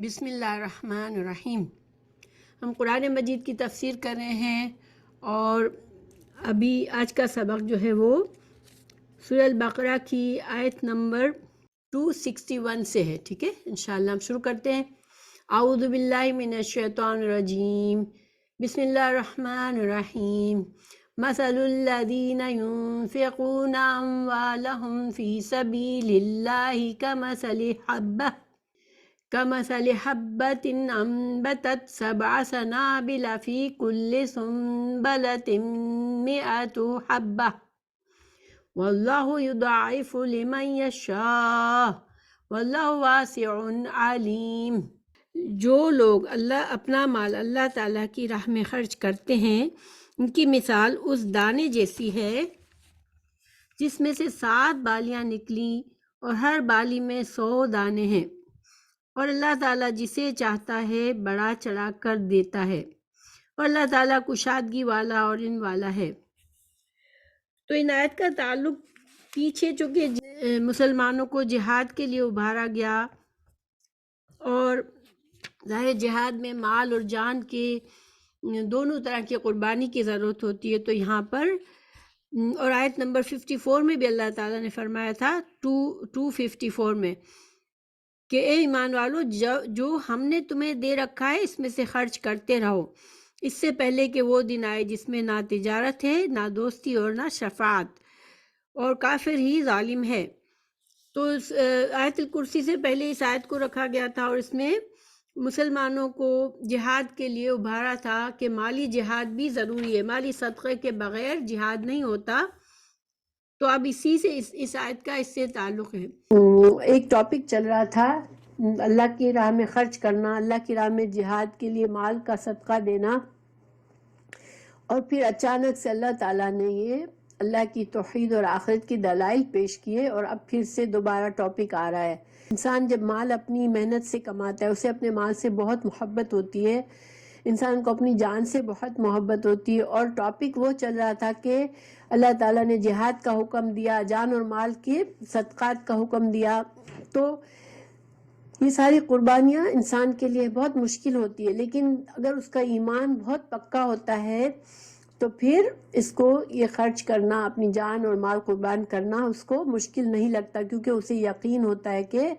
بسم اللہ الرحمن الرحیم۔ ہم قرآن مجید کی تفسیر کر رہے ہیں اور ابھی آج کا سبق جو ہے وہ سورہ البقرہ کی آیت نمبر 261 سے ہے، ٹھیک ہے؟ انشاءاللہ ہم شروع کرتے ہیں۔ اعوذ باللہ من الشیطان الرجیم، بسم اللہ الرحمن الرحیم۔ مثل الذین ينفقون اموالهم فی سبیل اللہ كمثل حبة أنبتت 7 سنابل في كل سنبلة 100 حبة والله يضاعف لمن يشاء والله واسع عليم۔ جو لوگ اپنا مال اللہ تعالیٰ کی راہ میں خرچ کرتے ہیں ان کی مثال اس دانے جیسی ہے جس میں سے 7 بالیاں نکلیں اور ہر بالی میں 100 دانے ہیں، اور اللہ تعالیٰ جسے چاہتا ہے بڑا چڑھا کر دیتا ہے، اور اللہ تعالیٰ کشادگی والا اور علم والا ہے۔ تو ان آیت کا تعلق پیچھے چونکہ مسلمانوں کو جہاد کے لیے ابھارا گیا اور ظاہر جہاد میں مال اور جان کے دونوں طرح کی قربانی کی ضرورت ہوتی ہے، تو یہاں پر اور آیت نمبر 54 میں بھی اللہ تعالیٰ نے فرمایا تھا 254 میں کہ اے ایمان والو، جو ہم نے تمہیں دے رکھا ہے اس میں سے خرچ کرتے رہو، اس سے پہلے کہ وہ دن آئے جس میں نہ تجارت ہے، نہ دوستی اور نہ شفاعت، اور کافر ہی ظالم ہے۔ تو آیت الکرسی سے پہلے اس آیت کو رکھا گیا تھا اور اس میں مسلمانوں کو جہاد کے لیے ابھارا تھا کہ مالی جہاد بھی ضروری ہے، مالی صدقے کے بغیر جہاد نہیں ہوتا۔ تو اب اسی سے اس آیت کا اس سے تعلق ہے۔ ایک ٹاپک چل رہا تھا اللہ کی راہ میں خرچ کرنا، اللہ کی راہ میں جہاد کے لیے مال کا صدقہ دینا، اور پھر اچانک سے اللہ تعالیٰ نے یہ اللہ کی توحید اور آخرت کی دلائل پیش کیے، اور اب پھر سے دوبارہ ٹاپک آ رہا ہے۔ انسان جب مال اپنی محنت سے کماتا ہے، اسے اپنے مال سے بہت محبت ہوتی ہے، انسان کو اپنی جان سے بہت محبت ہوتی ہے، اور ٹاپک وہ چل رہا تھا کہ اللہ تعالیٰ نے جہاد کا حکم دیا، جان اور مال کے صدقات کا حکم دیا، تو یہ ساری قربانیاں انسان کے لیے بہت مشکل ہوتی ہے، لیکن اگر اس کا ایمان بہت پکا ہوتا ہے تو پھر اس کو یہ خرچ کرنا، اپنی جان اور مال قربان کرنا اس کو مشکل نہیں لگتا، کیونکہ اسے یقین ہوتا ہے کہ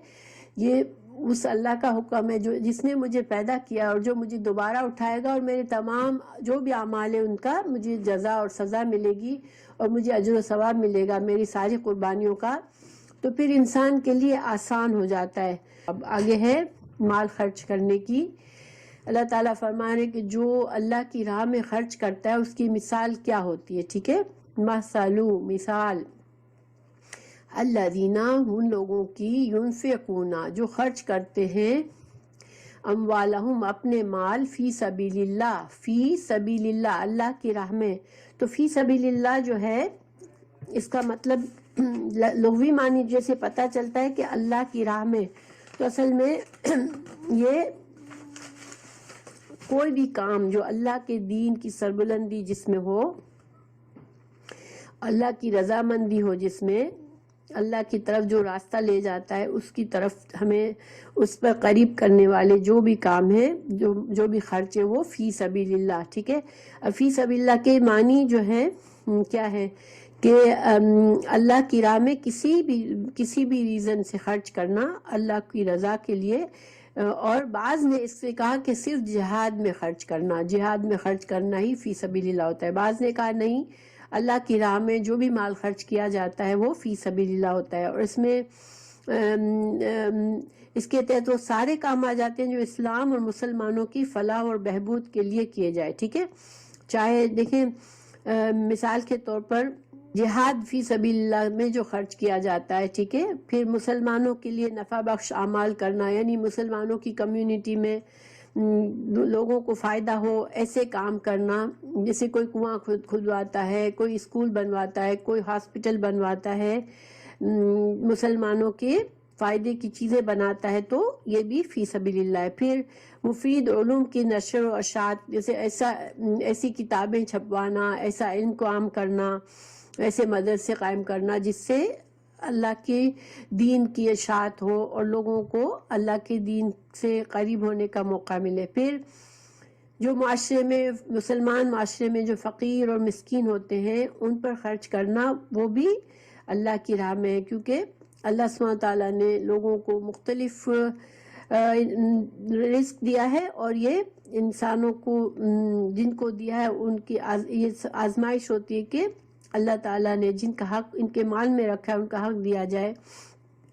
یہ اس اللہ کا حکم ہے جس نے مجھے پیدا کیا اور جو مجھے دوبارہ اٹھائے گا، اور میرے تمام جو بھی اعمال ہیں ان کا مجھے جزا اور سزا ملے گی اور مجھے اجر و ثواب ملے گا میری ساری قربانیوں کا، تو پھر انسان کے لیے آسان ہو جاتا ہے۔ اب آگے ہے مال خرچ کرنے کی۔ اللہ تعالیٰ فرما رہے کہ جو اللہ کی راہ میں خرچ کرتا ہے اس کی مثال کیا ہوتی ہے، ٹھیک ہے؟ مثال الذین، ان لوگوں کی، ينفقون، جو خرچ کرتے ہیں، اموالہم، اپنے مال، فی سبیل اللہ، اللہ کی راہ میں۔ تو فی سبیل اللہ جو ہے اس کا مطلب لغوی معنی جیسے پتہ چلتا ہے کہ اللہ کی راہ میں، تو اصل میں یہ کوئی بھی کام جو اللہ کے دین کی سربلندی جس میں ہو، اللہ کی رضامندی ہو، جس میں اللہ کی طرف جو راستہ لے جاتا ہے اس کی طرف ہمیں اس پر قریب کرنے والے جو بھی کام ہیں، جو بھی خرچ ہے، وہ فی سبیل اللہ، ٹھیک ہے؟ اب فی سبیل اللہ کے معنی جو ہے کیا ہے کہ اللہ کی راہ میں کسی بھی ریزن سے خرچ کرنا اللہ کی رضا کے لیے، اور بعض نے اس سے کہا کہ صرف جہاد میں خرچ کرنا ہی فی سبیل اللہ ہوتا ہے، بعض نے کہا نہیں، اللہ کی راہ میں جو بھی مال خرچ کیا جاتا ہے وہ فی سبیل اللہ ہوتا ہے، اور اس میں اس کے تحت وہ سارے کام آ جاتے ہیں جو اسلام اور مسلمانوں کی فلاح اور بہبود کے لیے کیے جائے، ٹھیک ہے؟ چاہے دیکھیں مثال کے طور پر جہاد فی سبیل اللہ میں جو خرچ کیا جاتا ہے، ٹھیک ہے؟ پھر مسلمانوں کے لیے نفع بخش اعمال کرنا، یعنی مسلمانوں کی کمیونٹی میں لوگوں کو فائدہ ہو ایسے کام کرنا، جیسے کوئی کنواں کھدواتا ہے، کوئی اسکول بنواتا ہے، کوئی ہاسپٹل بنواتا ہے، مسلمانوں کے فائدے کی چیزیں بناتا ہے، تو یہ بھی فی سبیل اللہ ہے۔ پھر مفید علوم کی نشر و اشاعت، جیسے ایسی کتابیں چھپوانا، ایسا علم کو عام کرنا، ایسے مدرسے قائم کرنا جس سے اللہ کے دین کی اشاعت ہو اور لوگوں کو اللہ کے دین سے قریب ہونے کا موقع ملے۔ پھر جو معاشرے میں مسلمان معاشرے میں جو فقیر اور مسکین ہوتے ہیں ان پر خرچ کرنا وہ بھی اللہ کی راہ میں ہے، کیونکہ اللہ سبحانہ تعالیٰ نے لوگوں کو مختلف رزق دیا ہے، اور یہ انسانوں کو جن کو دیا ہے ان کی یہ آزمائش ہوتی ہے کہ اللہ تعالیٰ نے جن کا حق ان کے مال میں رکھا ہے ان کا حق دیا جائے۔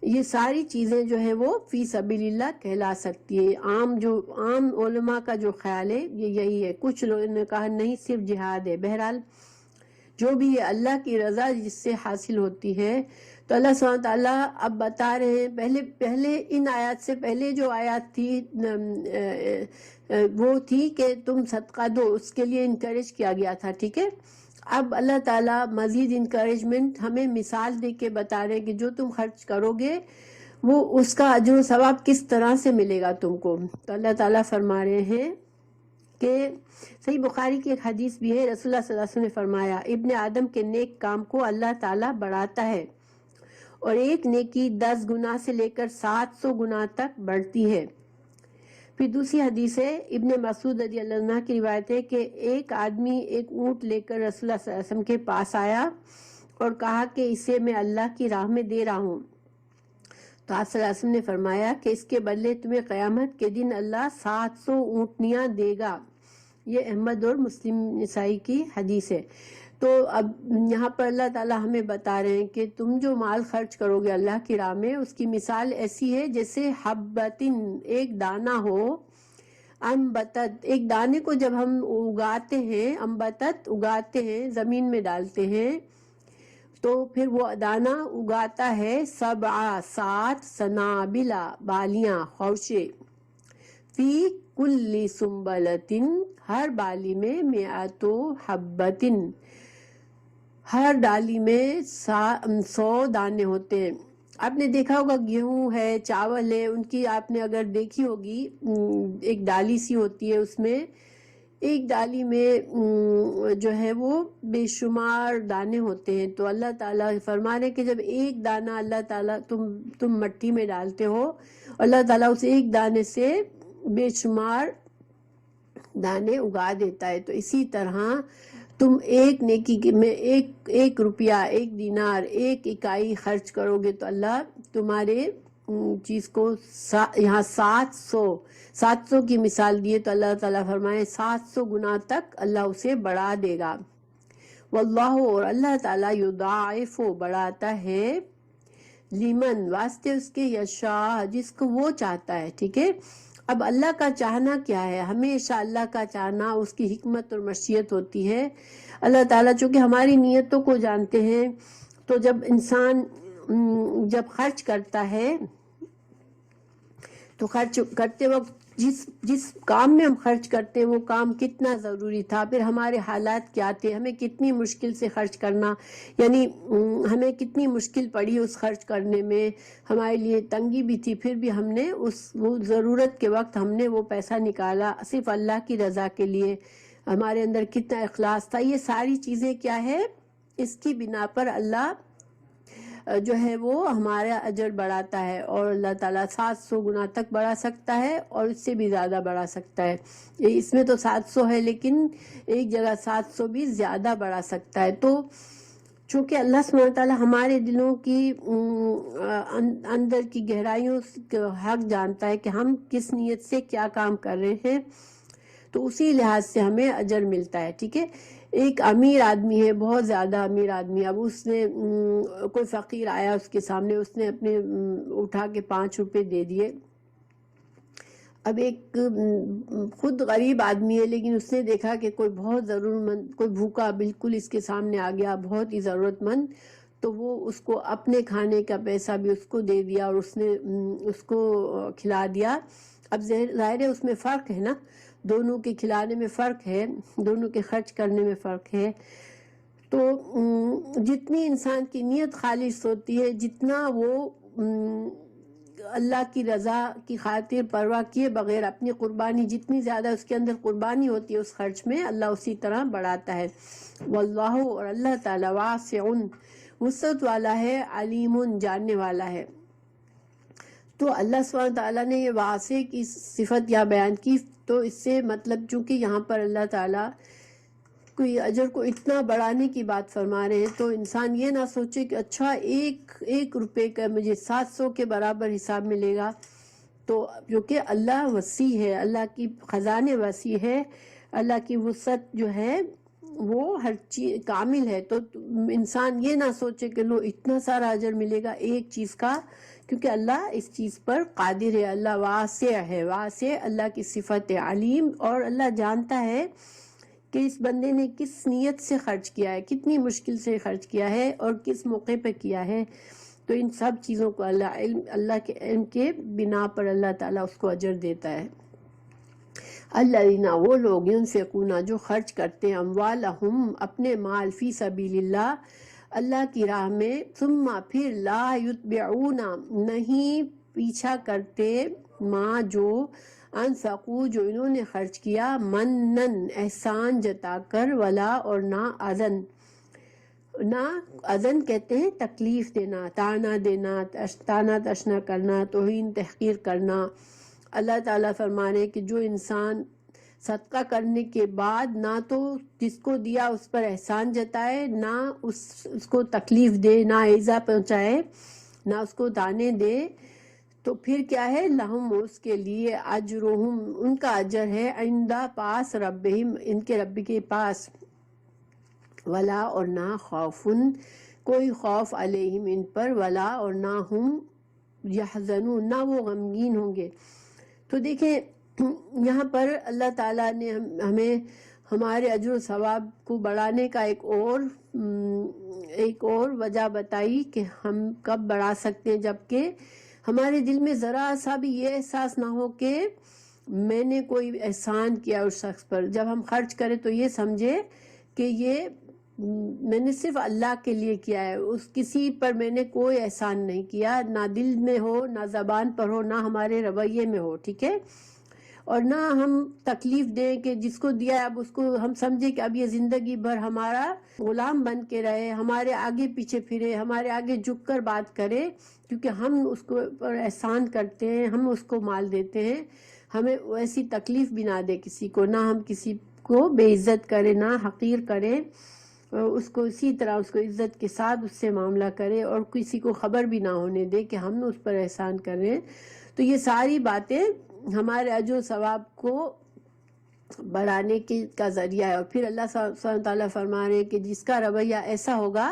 یہ ساری چیزیں جو ہیں وہ فی سبیل اللہ کہلا سکتی ہے۔ عام علماء کا جو خیال ہے یہ یہی ہے، کچھ لوگوں نے کہا نہیں صرف جہاد ہے۔ بہرحال جو بھی ہے اللہ کی رضا جس سے حاصل ہوتی ہے، تو اللہ سبحانہ تعالیٰ اب بتا رہے ہیں، پہلے ان آیات سے پہلے جو آیات تھی وہ تھی کہ تم صدقہ دو، اس کے لیے انکریج کیا گیا تھا، ٹھیک ہے۔ اب اللہ تعالیٰ مزید انکریجمنٹ ہمیں مثال دے کے بتا رہے کہ جو تم خرچ کرو گے وہ اس کا اجر و ثواب کس طرح سے ملے گا تم کو۔ تو اللہ تعالیٰ فرما رہے ہیں کہ صحیح بخاری کی ایک حدیث بھی ہے، رسول اللہ صلی اللہ علیہ وسلم نے فرمایا ابن آدم کے نیک کام کو اللہ تعالیٰ بڑھاتا ہے، اور ایک نیکی 10 گنا سے لے کر 700 گنا تک بڑھتی ہے۔ پھر دوسری حدیث ہے، ابن مسعود رضی اللہ عنہ کی روایت ہے کہ ایک آدمی ایک اونٹ لے کر رسول اللہ صلی اللہ علیہ وسلم کے پاس آیا اور کہا کہ اسے میں اللہ کی راہ میں دے رہا ہوں۔ تو آپ صلی اللہ علیہ وسلم نے فرمایا کہ اس کے بدلے تمہیں قیامت کے دن اللہ 700 اونٹنیاں دے گا۔ یہ احمد اور مسلم نسائی کی حدیث ہے۔ تو اب یہاں پر اللہ تعالیٰ ہمیں بتا رہے ہیں کہ تم جو مال خرچ کرو گے اللہ کی راہ میں، اس کی مثال ایسی ہے جیسے حبتن، ایک دانہ ہو، انبتت، ایک دانے کو جب ہم اگاتے ہیں، انبتت اگاتے ہیں، زمین میں ڈالتے ہیں، تو پھر وہ دانہ اگاتا ہے 7 سنابلا، بالیاں، خوشے، فی کل سنبلتن، ہر بالی میں 100 حبتن، ہر ڈالی میں 100 دانے ہوتے ہیں۔ آپ نے دیکھا ہوگا گیہوں ہے، چاول ہے، ان کی آپ نے اگر دیکھی ہوگی ایک ڈالی سی ہوتی ہے، اس میں ایک ڈالی میں جو ہے وہ بے شمار دانے ہوتے ہیں۔ تو اللہ تعالیٰ فرما رہے کہ جب ایک دانہ اللہ تعالیٰ تم مٹی میں ڈالتے ہو، اللہ تعالیٰ اس ایک دانے سے بے شمار دانے اگا دیتا ہے۔ تو اسی طرح تم ایک نیکی میں ایک روپیہ، ایک دینار، ایک اکائی خرچ کرو گے تو اللہ تمہارے چیز کو یہاں 700 کی مثال دیے، تو اللہ تعالیٰ فرمائے 700 گنا تک اللہ اسے بڑھا دے گا۔ واللہ، اور اللہ تعالیٰ یضاعف، بڑھاتا ہے، لمن، واسطے اس کے، یشاء، جس کو وہ چاہتا ہے، ٹھیک ہے۔ اب اللہ کا چاہنا کیا ہے؟ ہمیشہ اللہ کا چاہنا اس کی حکمت اور مشیت ہوتی ہے۔ اللہ تعالیٰ چونکہ ہماری نیتوں کو جانتے ہیں، تو جب انسان جب خرچ کرتا ہے تو خرچ کرتے وقت جس کام میں ہم خرچ کرتے ہیں وہ کام کتنا ضروری تھا، پھر ہمارے حالات کیا تھے، ہمیں کتنی مشکل سے خرچ کرنا، یعنی ہمیں کتنی مشکل پڑی اس خرچ کرنے میں، ہمارے لیے تنگی بھی تھی، پھر بھی ہم نے وہ ضرورت کے وقت ہم نے وہ پیسہ نکالا صرف اللہ کی رضا کے لیے، ہمارے اندر کتنا اخلاص تھا۔ یہ ساری چیزیں کیا ہے، اس کی بنا پر اللہ جو ہے وہ ہمارا اجر بڑھاتا ہے، اور اللہ تعالیٰ 700 گنا تک بڑھا سکتا ہے اور اس سے بھی زیادہ بڑھا سکتا ہے۔ اس میں تو 700 ہے لیکن ایک جگہ 700 بھی زیادہ بڑھا سکتا ہے۔ تو چونکہ اللہ سبحانہ تعالیٰ ہمارے دلوں کی اندر کی گہرائیوں کا حق جانتا ہے کہ ہم کس نیت سے کیا کام کر رہے ہیں، تو اسی لحاظ سے ہمیں اجر ملتا ہے، ٹھیک ہے۔ ایک امیر آدمی ہے، بہت زیادہ امیر آدمی، اب اس نے کوئی فقیر آیا اس کے سامنے، اس نے اپنے اٹھا کے 5 روپے دے دیے۔ اب ایک خود غریب آدمی ہے لیکن اس نے دیکھا کہ کوئی بہت ضرورت مند، کوئی بھوکا بالکل اس کے سامنے آ گیا، بہت ہی ضرورت مند، تو وہ اس کو اپنے کھانے کا پیسہ بھی اس کو دے دیا اور اس نے اس کو کھلا دیا۔ اب ظاہر ہے اس میں فرق ہے نا، دونوں کے کھلانے میں فرق ہے، دونوں کے خرچ کرنے میں فرق ہے۔ تو جتنی انسان کی نیت خالص ہوتی ہے، جتنا وہ اللہ کی رضا کی خاطر پرواہ کیے بغیر اپنی قربانی، جتنی زیادہ اس کے اندر قربانی ہوتی ہے اس خرچ میں، اللہ اسی طرح بڑھاتا ہے۔ واللہ، اور اللہ تعالیٰ، واسع، وسعت والا ہے، علیم جاننے والا ہے۔ تو اللہ سبحانہ تعالیٰ نے یہ واسع کی صفت یا بیان کی، تو اس سے مطلب چونکہ یہاں پر اللہ تعالیٰ کوئی اجر کو اتنا بڑھانے کی بات فرما رہے ہیں، تو انسان یہ نہ سوچے کہ اچھا ایک روپے کا مجھے 700 کے برابر حساب ملے گا۔ تو کیونکہ اللہ وسیع ہے، اللہ کی خزانے وسیع ہے، اللہ کی وسعت جو ہے وہ ہر چیز کامل ہے۔ تو انسان یہ نہ سوچے کہ لو اتنا سارا اجر ملے گا ایک چیز کا، کیونکہ اللہ اس چیز پر قادر ہے، اللہ واسع ہے، واسع اللہ کی صفت ہے، علیم، اور اللہ جانتا ہے کہ اس بندے نے کس نیت سے خرچ کیا ہے، کتنی مشکل سے خرچ کیا ہے اور کس موقع پہ کیا ہے۔ تو ان سب چیزوں کو اللہ کے علم کے بنا پر اللہ تعالیٰ اس کو اجر دیتا ہے۔ الذین، وہ لوگ، ينفقون، جو خرچ کرتے ہیں، اموالہم، اپنے مال، فی سبیل اللہ، اللہ کی راہ میں، ثم، پھر، لا یتبعون، نہیں پیچھا کرتے، ما، جو، انفقوا، جو انہوں نے خرچ کیا، منن، احسان جتا کر، ولا، اور نہ اذن کہتے ہیں تکلیف دینا، تانا دینا، تانا تشنا کرنا، توہین تحقیر کرنا۔ اللہ تعالیٰ فرما رہے کہ جو انسان صدقہ کرنے کے بعد نہ تو جس کو دیا اس پر احسان جتائے، نہ اس کو تکلیف دے، نہ ایذا پہنچائے، نہ اس کو دانے دے، تو پھر کیا ہے، لہم، اس کے لیے، اجرہم، ان کا اجر ہے، عند، پاس، ربہم، ان کے رب کے پاس، ولا، اور نہ، خوفن، کوئی خوف، علیہم، ان پر، ولا، اور نہ، ہم یحزنون، نہ وہ غمگین ہوں گے۔ تو دیکھیں یہاں پر اللہ تعالیٰ نے ہمیں ہمارے اجر و ثواب کو بڑھانے کا ایک اور وجہ بتائی کہ ہم کب بڑھا سکتے ہیں، جبکہ ہمارے دل میں ذرا سا بھی یہ احساس نہ ہو کہ میں نے کوئی احسان کیا اس شخص پر۔ جب ہم خرچ کریں تو یہ سمجھے کہ یہ میں نے صرف اللہ کے لیے کیا ہے، کسی پر میں نے کوئی احسان نہیں کیا، نہ دل میں ہو، نہ زبان پر ہو، نہ ہمارے رویے میں ہو، ٹھیک ہے، اور نہ ہم تکلیف دیں کہ جس کو دیا ہے اب اس کو ہم سمجھے کہ اب یہ زندگی بھر ہمارا غلام بن کے رہے، ہمارے آگے پیچھے پھرے، ہمارے آگے جھک کر بات کرے، کیونکہ ہم اس کو پر احسان کرتے ہیں، ہم اس کو مال دیتے ہیں، ہمیں ایسی تکلیف بھی نہ دے کسی کو، نہ ہم کسی کو بے عزت کرے، نہ حقیر کرے، اس کو اسی طرح اس کو عزت کے ساتھ اس سے معاملہ کرے، اور کسی کو خبر بھی نہ ہونے دے کہ ہم اس پر احسان کر رہے ہیں۔ تو یہ ساری باتیں ہمارے اجر و ثواب کو بڑھانے کا ذریعہ ہے۔ اور پھر اللہ سبحانہ تعالیٰ فرما رہے ہیں کہ جس کا رویہ ایسا ہوگا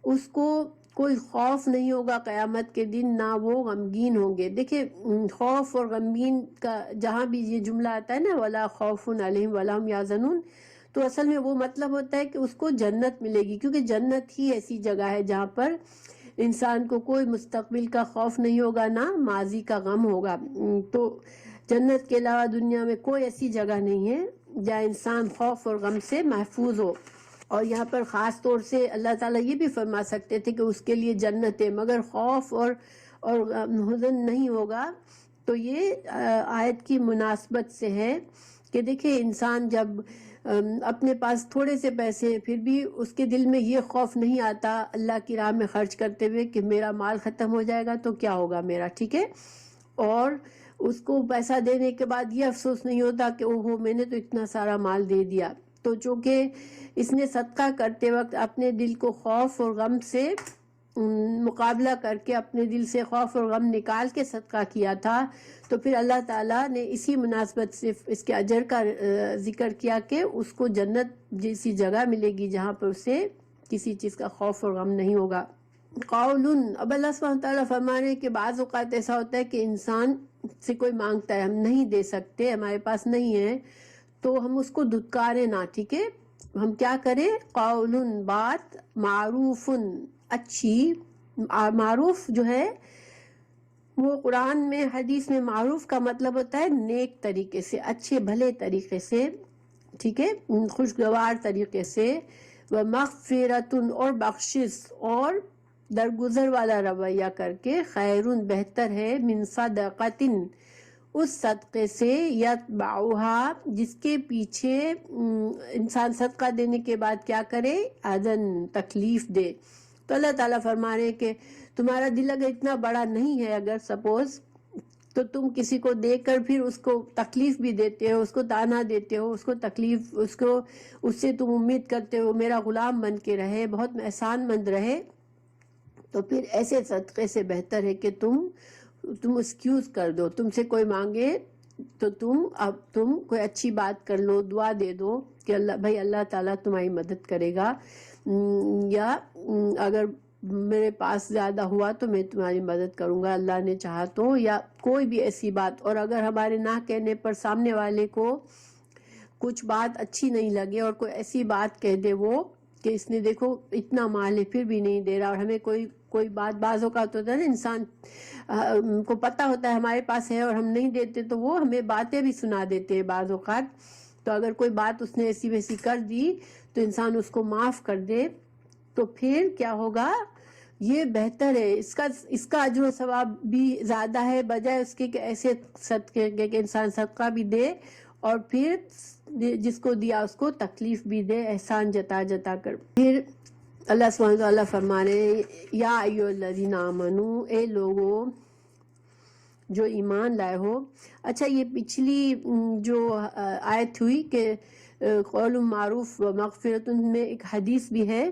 اس کو کوئی خوف نہیں ہوگا قیامت کے دن، نہ وہ غمگین ہوں گے۔ دیکھیں خوف اور غمگین کا جہاں بھی یہ جملہ آتا ہے نا، ولا خوف علیہم ولا هم یحزنون، تو اصل میں وہ مطلب ہوتا ہے کہ اس کو جنت ملے گی، کیونکہ جنت ہی ایسی جگہ ہے جہاں پر انسان کو کوئی مستقبل کا خوف نہیں ہوگا، نہ ماضی کا غم ہوگا۔ تو جنت کے علاوہ دنیا میں کوئی ایسی جگہ نہیں ہے جہاں انسان خوف اور غم سے محفوظ ہو۔ اور یہاں پر خاص طور سے اللہ تعالیٰ یہ بھی فرما سکتے تھے کہ اس کے لیے جنت ہے، مگر خوف اور حزن نہیں ہوگا۔ تو یہ آیت کی مناسبت سے ہے کہ دیکھیں انسان جب اپنے پاس تھوڑے سے پیسے، پھر بھی اس کے دل میں یہ خوف نہیں آتا اللہ کی راہ میں خرچ کرتے ہوئے کہ میرا مال ختم ہو جائے گا تو کیا ہوگا میرا، ٹھیک ہے، اور اس کو پیسہ دینے کے بعد یہ افسوس نہیں ہوتا کہ اوہو میں نے تو اتنا سارا مال دے دیا۔ تو چونکہ اس نے صدقہ کرتے وقت اپنے دل کو خوف اور غم سے مقابلہ کر کے، اپنے دل سے خوف اور غم نکال کے صدقہ کیا تھا، تو پھر اللہ تعالیٰ نے اسی مناسبت سے اس کے اجر کا ذکر کیا کہ اس کو جنت جیسی جگہ ملے گی جہاں پر اسے کسی چیز کا خوف اور غم نہیں ہوگا۔ قولن، اب اللہ سبحانہ تعالیٰ فرما رہے ہیں کہ بعض اوقات ایسا ہوتا ہے کہ انسان سے کوئی مانگتا ہے، ہم نہیں دے سکتے، ہمارے پاس نہیں ہے، تو ہم اس کو دھتکارے نہ، ٹھیک ہے، ہم کیا کریں، قولن، بات، معروفن، اچھی، معروف جو ہے وہ قرآن میں، حدیث میں معروف کا مطلب ہوتا ہے نیک طریقے سے، اچھے بھلے طریقے سے، ٹھیک ہے، خوشگوار طریقے سے، ومغفرتن، اور بخشش اور درگزر والا رویہ کر کے، خیرن، بہتر ہے، من صدقتن، اس صدقے سے، یتبعھا، جس کے پیچھے انسان صدقہ دینے کے بعد کیا کرے، اذن، تکلیف دے، تو اللہ تعالیٰ فرما رہے ہیں کہ تمہارا دل اگر اتنا بڑا نہیں ہے اگر سپوز، تو تم کسی کو دیکھ کر پھر اس کو تکلیف بھی دیتے ہو، اس کو تانا دیتے ہو، اس کو تکلیف، اس سے تم امید کرتے ہو میرا غلام بن کے رہے، بہت احسان مند رہے، تو پھر ایسے صدقے سے بہتر ہے کہ تم ایکسکیوز کر دو، تم سے کوئی مانگے تو تم کوئی اچھی بات کر لو، دعا دے دو کہ اللہ تعالیٰ تمہاری مدد کرے گا، یا اگر میرے پاس زیادہ ہوا تو میں تمہاری مدد کروں گا اللہ نے چاہا تو، یا کوئی بھی ایسی بات۔ اور اگر ہمارے نہ کہنے پر سامنے والے کو کچھ بات اچھی نہیں لگے اور کوئی ایسی بات کہہ دے وہ کہ اس نے دیکھو اتنا مال ہے پھر بھی نہیں دے رہا، اور ہمیں کوئی بات، بعض اوقات ہوتا ہے نا انسان کو پتہ ہوتا ہے ہمارے پاس ہے اور ہم نہیں دیتے تو وہ ہمیں باتیں بھی سنا دیتے ہیں بعض اوقات، تو اگر کوئی بات اس نے ایسی ویسی کر دی تو انسان اس کو معاف کر دے، تو پھر کیا ہوگا، یہ بہتر ہے، اس کا اجر و ثواب بھی زیادہ ہے بجائے اس کے کہ ایسے صدقے کہ انسان صدقہ بھی دے اور پھر جس کو دیا اس کو تکلیف بھی دے احسان جتا جتا کر۔ پھر اللہ سبحانہ وتعالیٰ فرما رہے ہیں یا ایھا الذین آمنو، اے لوگو جو ایمان لائے ہو۔ اچھا، یہ پچھلی جو آیت ہوئی کہ قول معروف و مغفرت میں ایک حدیث بھی ہے،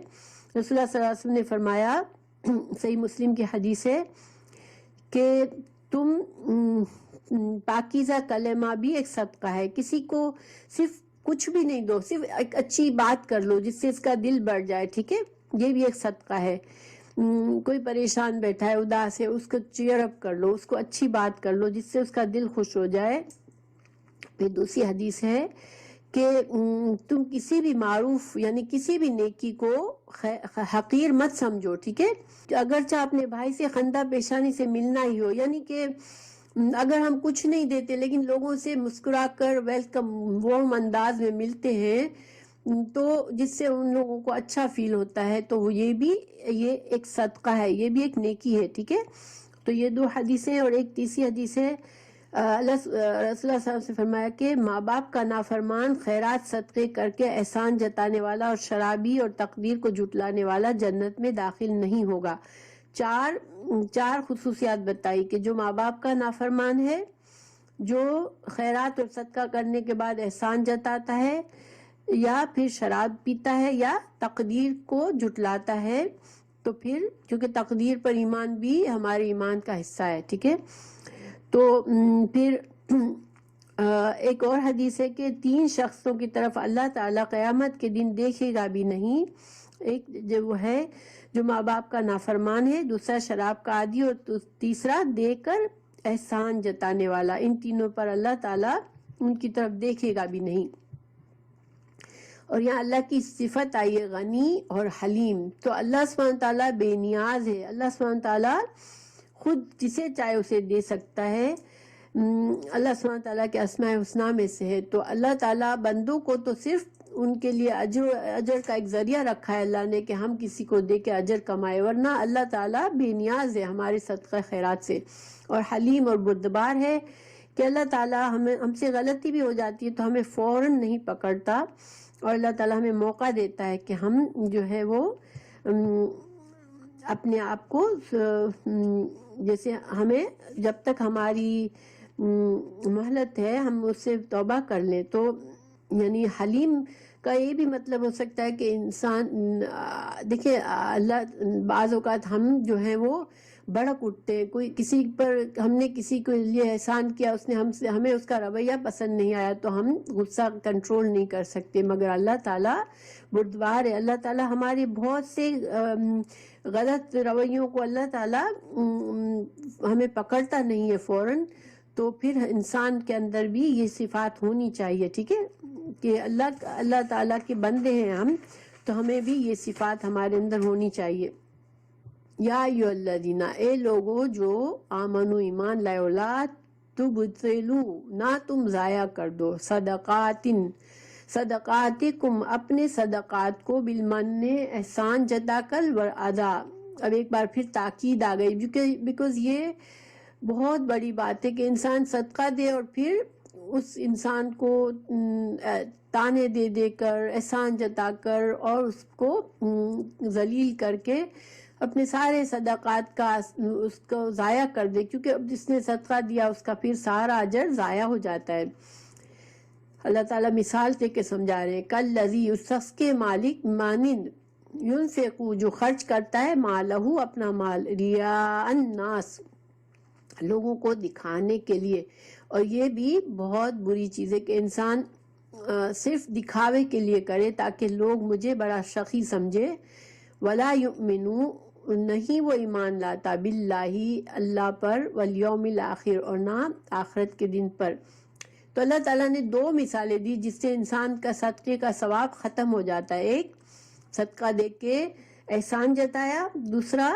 رسول اللہ صلی اللہ علیہ وسلم نے فرمایا، صحیح مسلم کی حدیث ہے کہ تم پاکیزہ کلمہ بھی ایک صدقہ ہے، کسی کو صرف کچھ بھی نہیں دو، صرف ایک اچھی بات کر لو جس سے اس کا دل بڑھ جائے، ٹھیک ہے، یہ بھی ایک صدقہ ہے۔ کوئی پریشان بیٹھا ہے، اداس ہے، اس کو چیئر اپ کر لو، اس کو اچھی بات کر لو جس سے اس کا دل خوش ہو جائے۔ پھر دوسری حدیث ہے کہ تم کسی بھی معروف یعنی کسی بھی نیکی کو حقیر مت سمجھو، ٹھیک ہے، اگرچہ اپنے بھائی سے خندہ پیشانی سے ملنا ہی ہو، یعنی کہ اگر ہم کچھ نہیں دیتے لیکن لوگوں سے مسکرا کر ویلکم وارم انداز میں ملتے ہیں تو جس سے ان لوگوں کو اچھا فیل ہوتا ہے، تو یہ ایک صدقہ ہے، یہ بھی ایک نیکی ہے، ٹھیک ہے۔ تو یہ دو حدیثیں، اور ایک تیسری حدیث ہے رسول اللہ صلی اللہ علیہ وسلم سے فرمایا کہ ماں باپ کا نافرمان خیرات صدقے کر کے احسان جتانے والا اور شرابی اور تقدیر کو جھٹلانے والا جنت میں داخل نہیں ہوگا۔ چار خصوصیات بتائی کہ جو ماں باپ کا نافرمان ہے، جو خیرات اور صدقہ کرنے کے بعد احسان جتاتا ہے، یا پھر شراب پیتا ہے، یا تقدیر کو جھٹلاتا ہے، تو پھر کیونکہ تقدیر پر ایمان بھی ہمارے ایمان کا حصہ ہے، ٹھیک ہے۔ تو پھر ایک اور حدیث ہے کہ 3 شخصوں کی طرف اللہ تعالیٰ قیامت کے دن دیکھے گا بھی نہیں، ایک جو ہے جو ماں باپ کا نافرمان ہے، دوسرا شراب کا عادی، اور تیسرا دے کر احسان جتانے والا، ان تینوں پر اللہ تعالیٰ ان کی طرف دیکھے گا بھی نہیں۔ اور یہاں اللہ کی صفت آئی ہے غنی اور حلیم، تو اللہ سبحانہ تعالیٰ بے نیاز ہے، اللہ سبحانہ تعالیٰ خود جسے چاہے اسے دے سکتا ہے، اللہ سبحانہ تعالیٰ کے اسماء الحسنی میں سے ہے، تو اللہ تعالیٰ بندوں کو تو صرف ان کے لیے اجر کا ایک ذریعہ رکھا ہے اللہ نے کہ ہم کسی کو دے کے اجر کمائے، ورنہ اللہ تعالیٰ بے نیاز ہے ہمارے صدقہ خیرات سے، اور حلیم اور بردبار ہے کہ اللہ تعالیٰ ہم سے غلطی بھی ہو جاتی ہے تو ہمیں فوراً نہیں پکڑتا، اور اللہ تعالیٰ ہمیں موقع دیتا ہے کہ ہم جو ہے وہ اپنے آپ کو جیسے ہمیں جب تک ہماری مہلت ہے ہم اس سے توبہ کر لیں۔ تو یعنی حلیم کا یہ بھی مطلب ہو سکتا ہے کہ انسان دیکھیں اللہ بعض اوقات ہم جو ہیں وہ بڑک اٹھتے ہیں، کوئی کسی پر ہم نے کسی کو لیے احسان کیا، اس نے ہمیں اس کا رویہ پسند نہیں آیا تو ہم غصہ کنٹرول نہیں کر سکتے، مگر اللہ تعالیٰ بردبار ہے، اللہ تعالیٰ ہمارے بہت سے غلط رویوں کو اللہ تعالیٰ ہمیں پکڑتا نہیں ہے فوراً، تو پھر انسان کے اندر بھی یہ صفات ہونی چاہیے، ٹھیک ہے، کہ اللہ تعالیٰ کے بندے ہیں ہم، تو ہمیں بھی یہ صفات ہمارے اندر ہونی چاہیے۔ یا ایھا الذین، اے لوگو جو آمنو ایمان لائے، لا تبطلوا، نہ تم ضائع کر دو، صدقاتکم، اپنے صدقات کو، بالمن، احسان جتا کر، والادا، اب ایک بار پھر تاکید آ گئی بیکاز یہ بہت بڑی بات ہے کہ انسان صدقہ دے اور پھر اس انسان کو تانے دے کر، احسان جتا کر اور اس کو ذلیل کر کے اپنے سارے صدقات کا اس کو ضائع کر دے، کیونکہ اب جس نے صدقہ دیا اس کا پھر سارا اجر ضائع ہو جاتا ہے۔ اللہ تعالیٰ مثال دے کے سمجھا رہے ہیں، کالذی، اس شخص کے مالک مانند، ينفق، جو خرچ کرتا ہے، مالہ، اپنا مال، ریاء الناس، لوگوں کو دکھانے کے لیے۔ اور یہ بھی بہت بری چیز ہے کہ انسان صرف دکھاوے کے لیے کرے تاکہ لوگ مجھے بڑا شقی سمجھے، ولا یؤمنو، نہیں وہ ایمان لاتا، باللہ، اللہ پر، والیوم الاخر، اور نہ آخرت کے دن پر۔ تو اللہ تعالیٰ نے دو مثالیں دی جس سے انسان کا صدقے کا ثواب ختم ہو جاتا ہے۔ ایک صدقہ دے کے احسان جتایا، دوسرا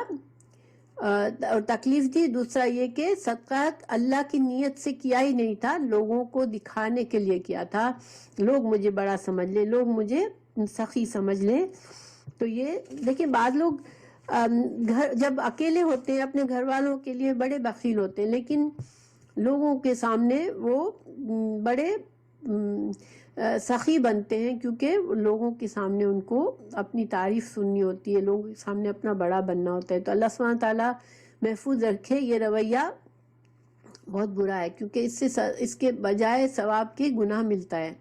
اور تکلیف دی، دوسرا یہ کہ صدقہ اللہ کی نیت سے کیا ہی نہیں تھا، لوگوں کو دکھانے کے لیے کیا تھا، لوگ مجھے بڑا سمجھ لیں، لوگ مجھے سخی سمجھ لیں۔ تو یہ دیکھیں بعض لوگ جب اکیلے ہوتے ہیں اپنے گھر والوں کے لیے بڑے بخیل ہوتے ہیں، لیکن لوگوں کے سامنے وہ بڑے سخی بنتے ہیں، کیونکہ لوگوں کے سامنے ان کو اپنی تعریف سننی ہوتی ہے، لوگوں کے سامنے اپنا بڑا بننا ہوتا ہے۔ تو اللہ سبحانہ تعالیٰ محفوظ رکھے یہ رویہ بہت برا ہے، کیونکہ اس کے بجائے ثواب کے گناہ ملتا ہے۔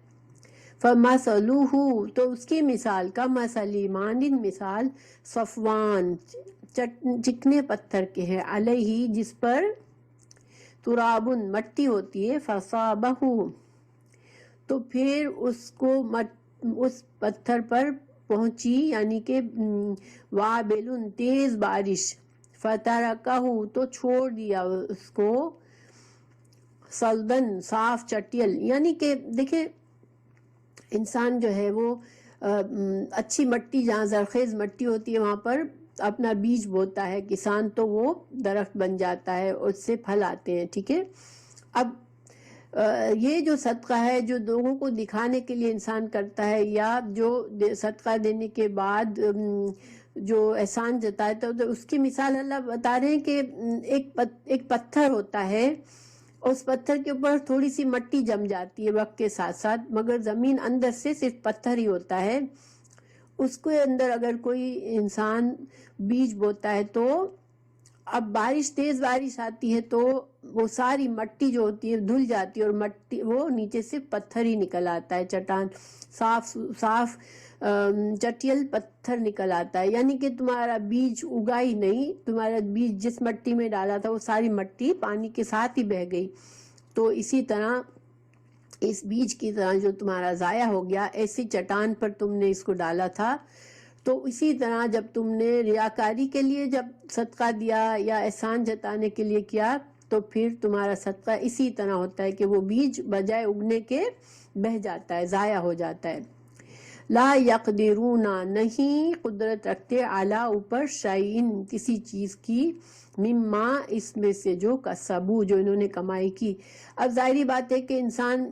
فَمَثَلُهُ، تو اس کی مثال، کا مثلی، مانند مثال، صفوان، چکنے پتھر کے ہے، علیہ، جس پر، ترابن، مٹی ہوتی ہے، فصابہ، تو پھر اس کو اس پتھر پر پہنچی، یعنی کہ وابل، تیز بارش، فترکہ، تو چھوڑ دیا اس کو، صلدن، صاف چٹیل، یعنی کہ دیکھیں انسان جو ہے وہ اچھی مٹی، جہاں زرخیز مٹی ہوتی ہے وہاں پر اپنا بیج بوتا ہے کسان، تو وہ درخت بن جاتا ہے اور اس سے پھل آتے ہیں، ٹھیک ہے۔ اب یہ جو صدقہ ہے جو لوگوں کو دکھانے کے لیے انسان کرتا ہے، یا جو صدقہ دینے کے بعد جو احسان جتاتا ہے، تو اس کی مثال اللہ بتا رہے ہیں کہ ایک پتھر ہوتا ہے، اس پتھر کے اوپر تھوڑی سی مٹی جم جاتی ہے وقت کے ساتھ ساتھ، مگر زمین اندر سے صرف پتھر ہی ہوتا ہے۔ اس کے اندر اگر کوئی انسان بیج بوتا ہے تو اب بارش، تیز بارش آتی ہے تو وہ ساری مٹی جو ہوتی ہے دھل جاتی ہے، اور مٹی وہ نیچے سے پتھر ہی نکل آتا ہے، چٹان، صاف چٹیل پتھر نکل آتا ہے، یعنی کہ تمہارا بیج اگا ہی نہیں، تمہارا بیج جس مٹی میں ڈالا تھا وہ ساری مٹی پانی کے ساتھ ہی بہہ گئی۔ تو اسی طرح اس بیج کی طرح جو تمہارا ضائع ہو گیا، ایسی چٹان پر تم نے اس کو ڈالا تھا، تو اسی طرح جب تم نے ریاکاری کے لیے جب صدقہ دیا یا احسان جتانے کے لیے کیا، تو پھر تمہارا صدقہ اسی طرح ہوتا ہے کہ وہ بیج بجائے اگنے کے بہہ جاتا ہے، ضائع ہو جاتا ہے۔ لا یقدرون، نہیں قدرت رکھتے، علی، اوپر، شیئن، کسی چیز کی، مما، اس میں سے، جو کسبو، جو انہوں نے کمائی کی۔ اب ظاہری بات ہے کہ انسان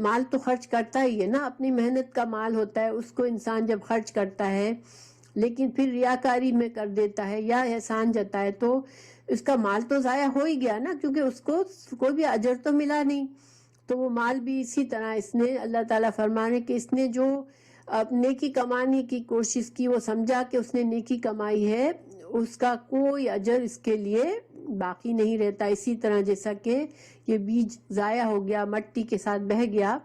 مال تو خرچ کرتا ہی ہے نا، اپنی محنت کا مال ہوتا ہے، اس کو انسان جب خرچ کرتا ہے لیکن پھر ریاکاری میں کر دیتا ہے یا احسان جتائے تو اس کا مال تو ضائع ہو ہی گیا نا، کیونکہ اس کو کوئی بھی اجر تو ملا نہیں۔ تو وہ مال بھی اسی طرح اس نے، اللہ تعالیٰ فرمانے کہ اس نے جو نیکی کمانے کی کوشش کی، وہ سمجھا کہ اس نے نیکی کمائی ہے، اس کا کوئی اجر اس کے لیے باقی نہیں رہتا، اسی طرح جیسا کہ یہ بیج ضائع ہو گیا، مٹی کے ساتھ بہہ گیا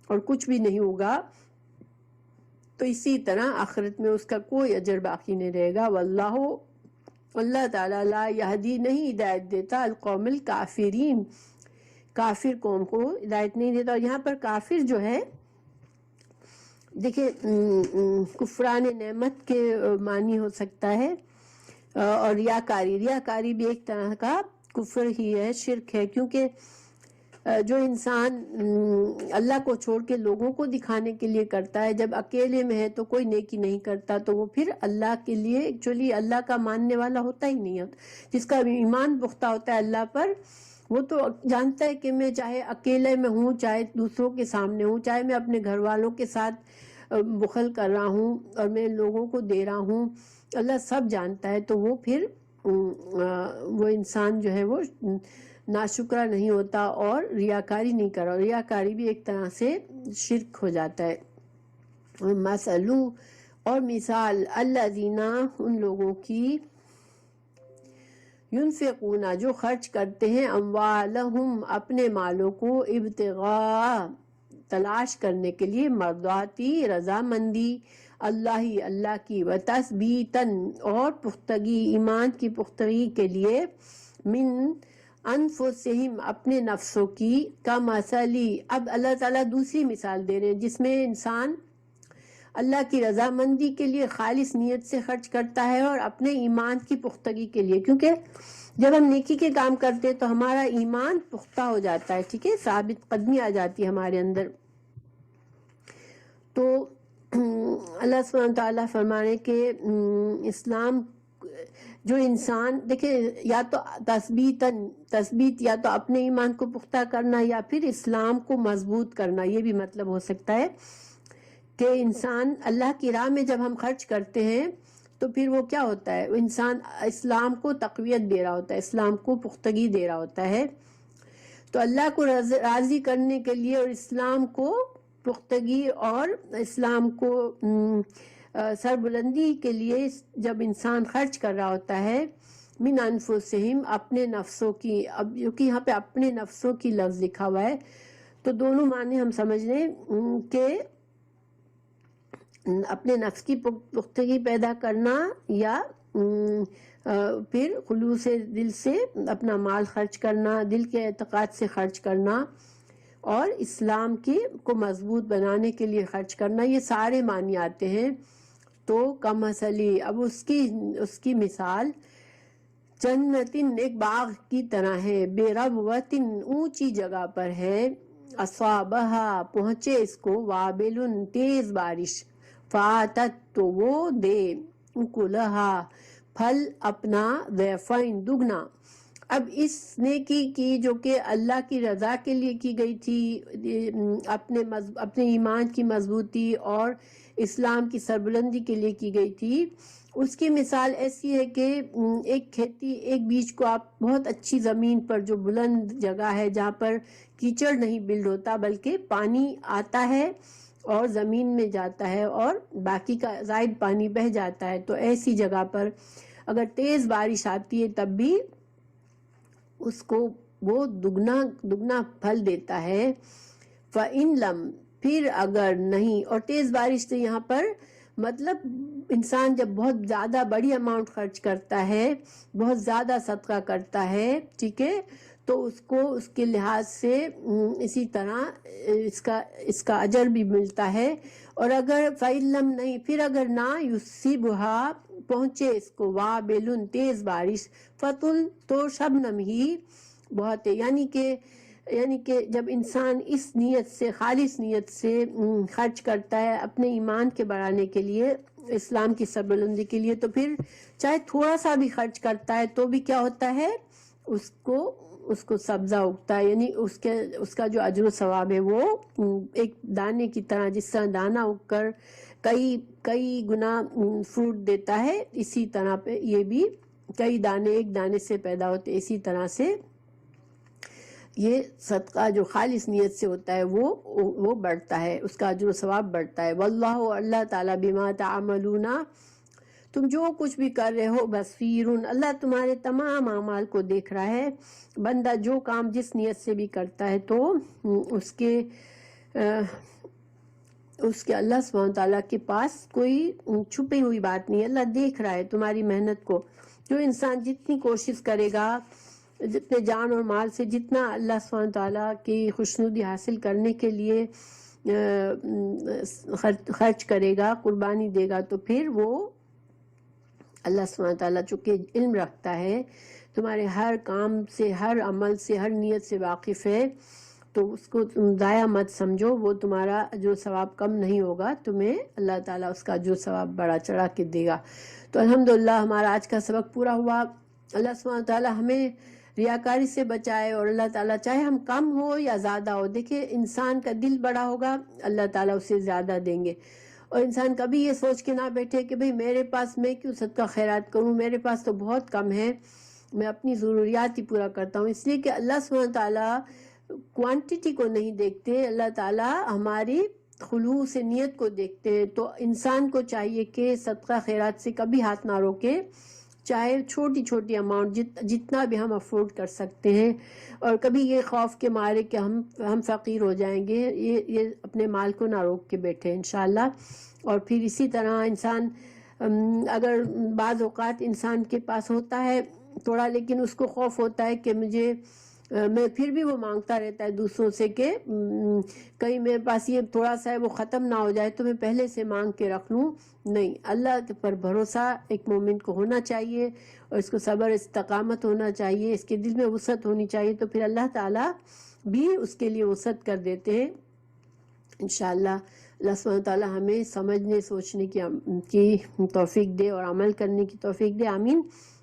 اور کچھ بھی نہیں ہوگا، تو اسی طرح آخرت میں اس کا کوئی اجر باقی نہیں رہے گا۔ واللہ، اللہ تعالیٰ، لا یہدی، نہیں ہدایت دیتا، القوم الکافرین، کافر قوم کو ہدایت نہیں دیتا۔ اور یہاں پر کافر جو ہے دیکھیں کفران نعمت کے معنی ہو سکتا ہے، اور ریاکاری بھی ایک طرح کا کفر ہی ہے، شرک ہے، کیونکہ جو انسان اللہ کو چھوڑ کے لوگوں کو دکھانے کے لیے کرتا ہے، جب اکیلے میں ہے تو کوئی نیکی نہیں کرتا، تو وہ پھر اللہ کے لیے ایکچولی اللہ کا ماننے والا ہوتا ہی نہیں ہوتا۔ جس کا ایمان پختہ ہوتا ہے اللہ پر، وہ تو جانتا ہے کہ میں چاہے اکیلے میں ہوں، چاہے دوسروں کے سامنے ہوں، چاہے میں اپنے گھر والوں کے ساتھ بخل کر رہا ہوں اور میں لوگوں کو دے رہا ہوں، اللہ سب جانتا ہے، تو وہ پھر وہ انسان جو ہے وہ ناشکرہ نہیں ہوتا اور ریاکاری نہیں کر رہا۔ ریاکاری بھی ایک طرح سے شرک ہو جاتا ہے۔ مثلو، اور مثال، الذین، ان لوگوں کی، ينفقون جو خرچ کرتے ہیں اموالہم اپنے مالوں کو ابتغاء تلاش کرنے کے لیے مرضاتی رضامندی اللہ کی و تثبیتاً اور پختگی ایمان کی پختگی کے لیے من انفسہم اپنے نفسوں کی کمثلی اب اللہ تعالیٰ دوسری مثال دے رہے ہیں جس میں انسان اللہ کی رضامندی کے لیے خالص نیت سے خرچ کرتا ہے اور اپنے ایمان کی پختگی کے لیے، کیونکہ جب ہم نیکی کے کام کرتے تو ہمارا ایمان پختہ ہو جاتا ہے، ٹھیک ہے، ثابت قدمی آ جاتی ہے ہمارے اندر. تو اللہ سبحانہ تعالیٰ فرمانے کہ اسلام جو انسان دیکھیں یا تو تثبیت یا تو اپنے ایمان کو پختہ کرنا یا پھر اسلام کو مضبوط کرنا، یہ بھی مطلب ہو سکتا ہے کہ انسان اللہ کی راہ میں جب ہم خرچ کرتے ہیں تو پھر وہ کیا ہوتا ہے، انسان اسلام کو تقویت دے رہا ہوتا ہے، اسلام کو پختگی دے رہا ہوتا ہے. تو اللہ کو راضی کرنے کے لیے اور اسلام کو پختگی اور اسلام کو سربلندی کے لیے جب انسان خرچ کر رہا ہوتا ہے من انفسہم اپنے نفسوں کی، اب کیونکہ یہاں پہ اپنے نفسوں کی لفظ لکھا ہوا ہے تو دونوں معنی ہم سمجھ لیں کہ اپنے نفس کی پختگی پیدا کرنا یا پھر خلوص دل سے اپنا مال خرچ کرنا، دل کے اعتقاد سے خرچ کرنا اور اسلام کو مضبوط بنانے کے لیے خرچ کرنا، یہ سارے معنی آتے ہیں. تو کمثلی اب اس کی مثال جنتن ایک باغ کی طرح ہے، بے ربوتن اونچی جگہ پر ہے، اصابہا پہنچے اس کو وابلن تیز بارش، فاتت تو وہ دے اکلہا پھل اپنا ضعفین دگنا. اب اس نیکی کی جو کہ اللہ کی رضا کے لیے کی گئی تھی، اپنے ایمان کی مضبوطی اور اسلام کی سربلندی کے لیے کی گئی تھی، اس کی مثال ایسی ہے کہ ایک بیج کو آپ بہت اچھی زمین پر جو بلند جگہ ہے جہاں پر کیچڑ نہیں بلڈ ہوتا بلکہ پانی آتا ہے اور زمین میں جاتا ہے اور باقی کا زائد پانی بہہ جاتا ہے، تو ایسی جگہ پر اگر تیز بارش آتی ہے تب بھی اس کو وہ دگنا پھل دیتا ہے. فَإِن لَمْ پھر اگر نہیں، اور تیز بارش سے یہاں پر مطلب انسان جب بہت زیادہ بڑی اماؤنٹ خرچ کرتا ہے، بہت زیادہ صدقہ کرتا ہے، ٹھیک ہے، تو اس کو اس کے لحاظ سے اسی طرح اس کا اجر بھی ملتا ہے. اور اگر فَإِن لَمْ نہیں، پھر اگر نہ یُصِبْہا پہنچے اس کو وابلن تیز بارش، فتل تو شبنم ہی بہت ہے، یعنی کہ جب انسان اس نیت سے خالص نیت سے خرچ کرتا ہے اپنے ایمان کے بڑھانے کے لیے، اسلام کی سربلندی کے لیے، تو پھر چاہے تھوڑا سا بھی خرچ کرتا ہے تو بھی کیا ہوتا ہے، اس کو سبزہ اگتا ہے، یعنی اس کا جو اجر و ثواب ہے وہ ایک دانے کی طرح، جس طرح دانہ اگ کر کئی گنا فروٹ دیتا ہے، اسی طرح پہ یہ بھی کئی دانے ایک دانے سے پیدا ہوتے، اسی طرح سے یہ صدقہ جو خالص نیت سے ہوتا ہے وہ بڑھتا ہے، اس کا اجر و ثواب بڑھتا ہے. واللہ اللہ تعالیٰ بما تعملون تم جو کچھ بھی کر رہے ہو بصیرun اللہ تمہارے تمام اعمال کو دیکھ رہا ہے. بندہ جو کام جس نیت سے بھی کرتا ہے تو اس کے اللہ سبحانہ تعالیٰ کے پاس کوئی چھپی ہوئی بات نہیں، اللہ دیکھ رہا ہے تمہاری محنت کو. جو انسان جتنی کوشش کرے گا، جتنے جان اور مال سے جتنا اللہ سبحانہ تعالیٰ کی خوشنودی حاصل کرنے کے لیے خرچ کرے گا، قربانی دے گا، تو پھر وہ اللہ سبحانہ تعالیٰ چونکہ علم رکھتا ہے تمہارے ہر کام سے، ہر عمل سے، ہر نیت سے واقف ہے، تو اس کو تم ضائع مت سمجھو، وہ تمہارا جو ثواب کم نہیں ہوگا، تمہیں اللہ تعالیٰ اس کا جو ثواب بڑا چڑھا کے دے گا. تو الحمدللہ ہمارا آج کا سبق پورا ہوا. اللہ سبحانہ تعالیٰ ہمیں ریاکاری سے بچائے، اور اللہ تعالیٰ چاہے ہم کم ہو یا زیادہ ہو، دیکھیں انسان کا دل بڑا ہوگا اللہ تعالیٰ اسے زیادہ دیں گے. اور انسان کبھی یہ سوچ کے نہ بیٹھے کہ بھئی میرے پاس میں کیوں صدقہ خیرات کروں، میرے پاس تو بہت کم ہے، میں اپنی ضروریات ہی پورا کرتا ہوں. اس لیے کہ اللہ سبحانہ تعالیٰ کوانٹٹی کو نہیں دیکھتے، اللہ تعالیٰ ہماری خلوص نیت کو دیکھتے ہیں. تو انسان کو چاہیے کہ صدقہ خیرات سے کبھی ہاتھ نہ روکے، چاہے چھوٹی چھوٹی اماؤنٹ جتنا بھی ہم افورڈ کر سکتے ہیں، اور کبھی یہ خوف کے مارے کہ ہم فقیر ہو جائیں گے، یہ اپنے مال کو نہ روک کے بیٹھے انشاءاللہ۔ اور پھر اسی طرح انسان اگر بعض اوقات انسان کے پاس ہوتا ہے تھوڑا، لیکن اس کو خوف ہوتا ہے کہ میں پھر بھی وہ مانگتا رہتا ہے دوسروں سے کہ کہیں میرے پاس یہ تھوڑا سا ہے وہ ختم نہ ہو جائے تو میں پہلے سے مانگ کے رکھ لوں۔ نہیں، اللہ کے پر بھروسہ ایک مومن کو ہونا چاہیے، اور اس کو صبر استقامت ہونا چاہیے، اس کے دل میں وسعت ہونی چاہیے، تو پھر اللہ تعالیٰ بھی اس کے لیے وسعت کر دیتے ہیں انشاءاللہ۔ اللہ سبحانہ تعالیٰ ہمیں سمجھنے سوچنے کی توفیق دے اور عمل کرنے کی توفیق دے، آمین۔